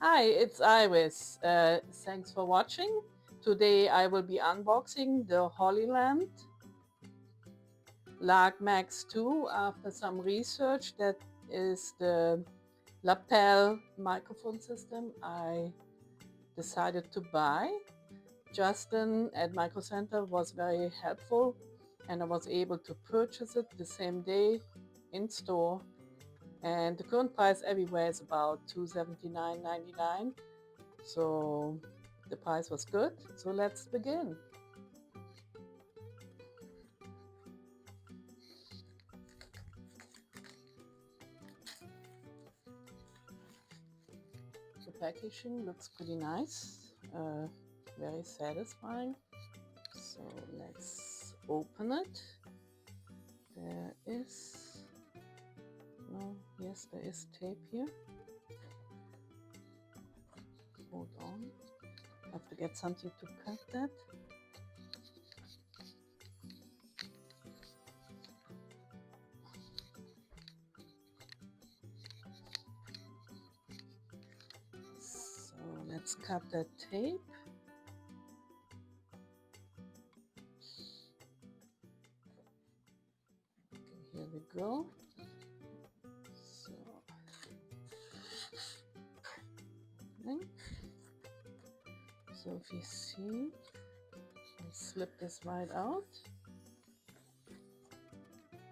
Hi, it's Iris. Thanks for watching. Today I will be unboxing the Hollyland Lark Max 2 after some research. That is the lapel microphone system I decided to buy. Justin at Micro Center was very helpful and I was able to purchase it the same day in store. And the current price everywhere is about $279.99. So the price was good. So let's begin. The packaging looks pretty nice, very satisfying. So let's open it. There is, no, yes, there is tape here. Hold on, I have to get something to cut that. So let's cut that tape. Okay, here we go. So, so if you see, I'll slip this right out.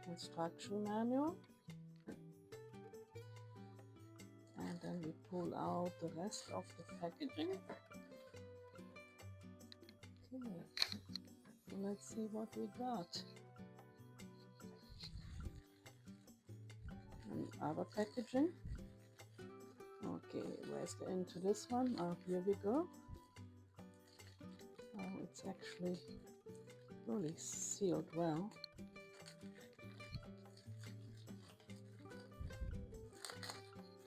Instruction manual. And then we pull out the rest of the packaging. Okay, so let's see what we got. And other packaging. Okay, where's the end to this one? Oh, here we go. Oh, it's actually really sealed well.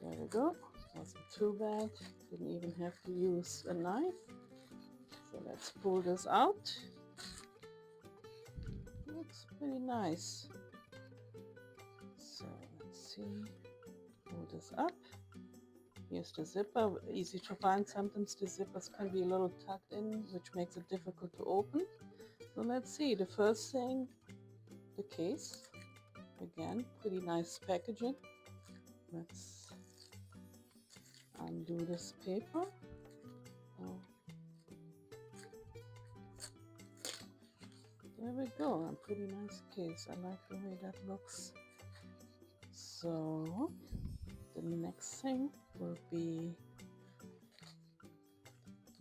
There we go. Wasn't too bad. Didn't even have to use a knife. So let's pull this out. Looks pretty nice. So let's see. Pull this up. Here's the zipper. Easy to find. Sometimes the zippers can be a little tucked in, which makes it difficult to open. So let's see. The first thing, the case. Again, pretty nice packaging. Let's undo this paper. Oh. There we go. A pretty nice case. I like the way that looks. So the next thing will be,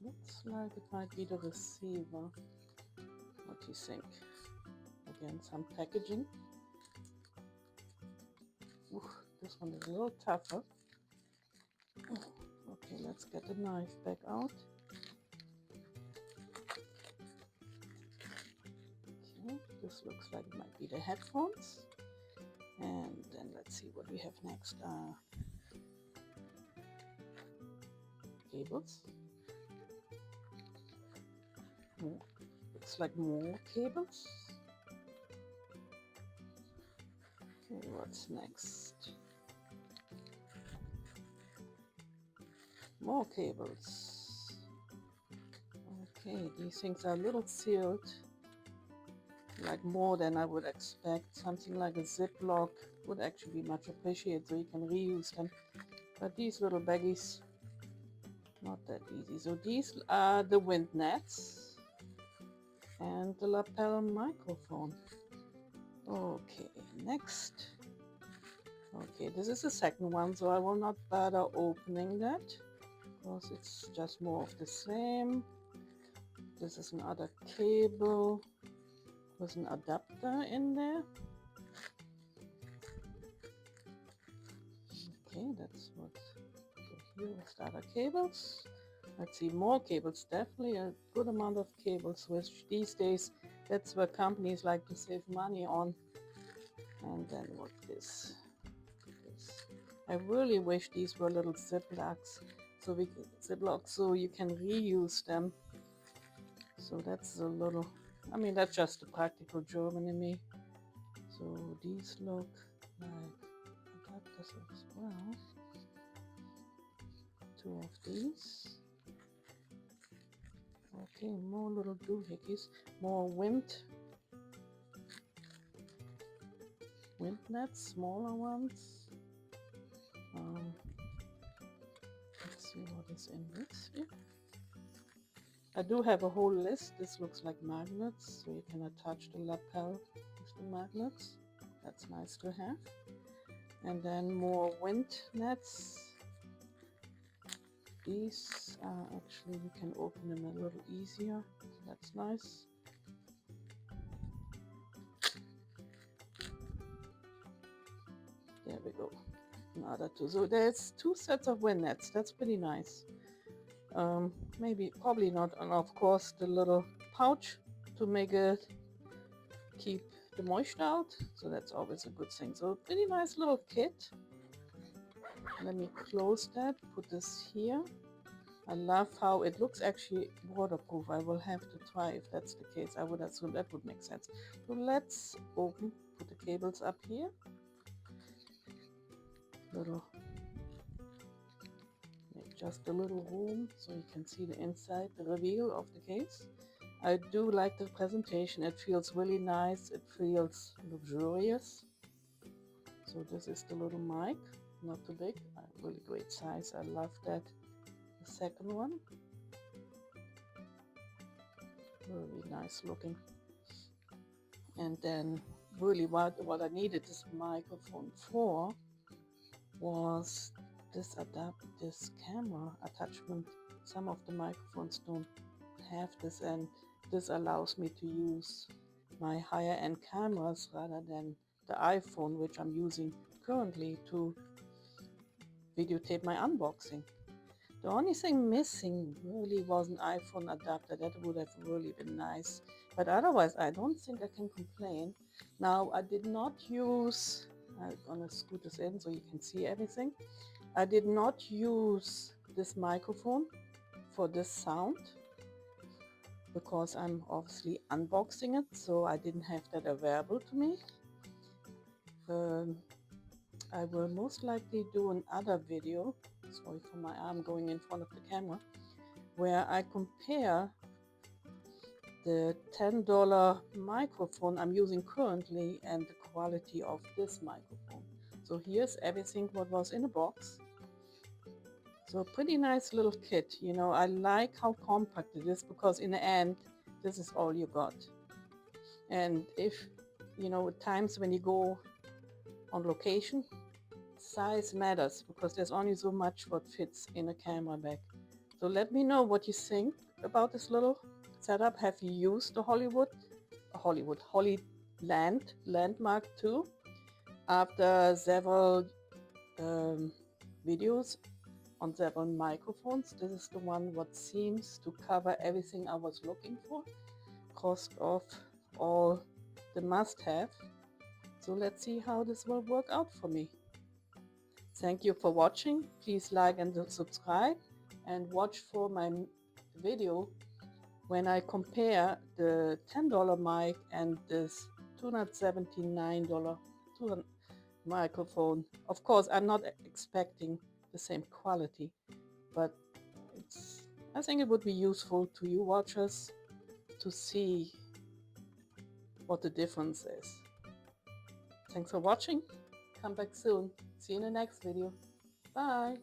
looks like it might be the receiver. What do you think? Again, some packaging. Ooh, this one is a little tougher. Okay, let's get the knife back out. Okay, this looks like it might be the headphones. And then let's see what we have next. Cables. More. Looks like more cables. Okay, what's next? More cables. Okay, these things are a little sealed, like more than I would expect. Something like a Ziploc would actually be much appreciated, so you can reuse them. But these little baggies, not that easy. So these are the wind nets and the lapel microphone. Okay, next. Okay, this is the second one, so I will not bother opening that because it's just more of the same. This is another cable with an adapter in there. Okay, that's what. So here with the other cables. Let's see, more cables. Definitely a good amount of cables, which these days that's where companies like to save money on. And then what this. I really wish these were little Ziplocs, so you can reuse them. So that's a little, I mean, that's just the practical German in me. So these look like adapters as well. 2 of these. Okay, more little doohickeys, more wind nets, smaller ones. Let's see what is in this here. I do have a whole list. This looks like magnets, so you can attach the lapel with the magnets. That's nice to have. And then more wind nets. These actually, you can open them a little easier. That's nice. There we go. Another 2. So there's 2 sets of wind nets. That's pretty nice. Probably not, and of course the little pouch to make it keep the moisture out. So that's always a good thing. So pretty nice little kit. Let me close that. Put this here. I love how it looks actually waterproof. I will have to try if that's the case. I would assume that would make sense. So let's put the cables up here. Make just a little room so you can see the inside, the reveal of the case. I do like the presentation. It feels really nice. It feels luxurious. So this is the little mic, not too big, really great size. I love that. The second one, really nice looking. And then really what I needed this microphone for was this camera attachment. Some of the microphones don't have this, and this allows me to use my higher end cameras rather than the iPhone, which I'm using currently to videotape my unboxing. The only thing missing really was an iPhone adapter. That would have really been nice. But otherwise, I don't think I can complain. Now, I did not use, I'm gonna scoot this in so you can see everything. I did not use this microphone for this sound because I'm obviously unboxing it, so I didn't have that available to me. I will most likely do another video, sorry for my arm going in front of the camera, where I compare the $10 microphone I'm using currently and the quality of this microphone. So here's everything what was in the box. So pretty nice little kit. You know, I like how compact it is because in the end, this is all you got. And if, you know, at times when you go on location, size matters because there's only so much what fits in a camera bag. So let me know what you think about this little setup. Have you used the Hollyland Landmark 2? After several videos on several microphones, this is the one what seems to cover everything I was looking for, cost of all the must-have. So let's see how this will work out for me. Thank you for watching. Please like and subscribe and watch for my video when I compare the $10 mic and this $279 microphone. Of course, I'm not expecting the same quality, but I think it would be useful to you watchers to see what the difference is. Thanks for watching. Come back soon. See you in the next video. Bye.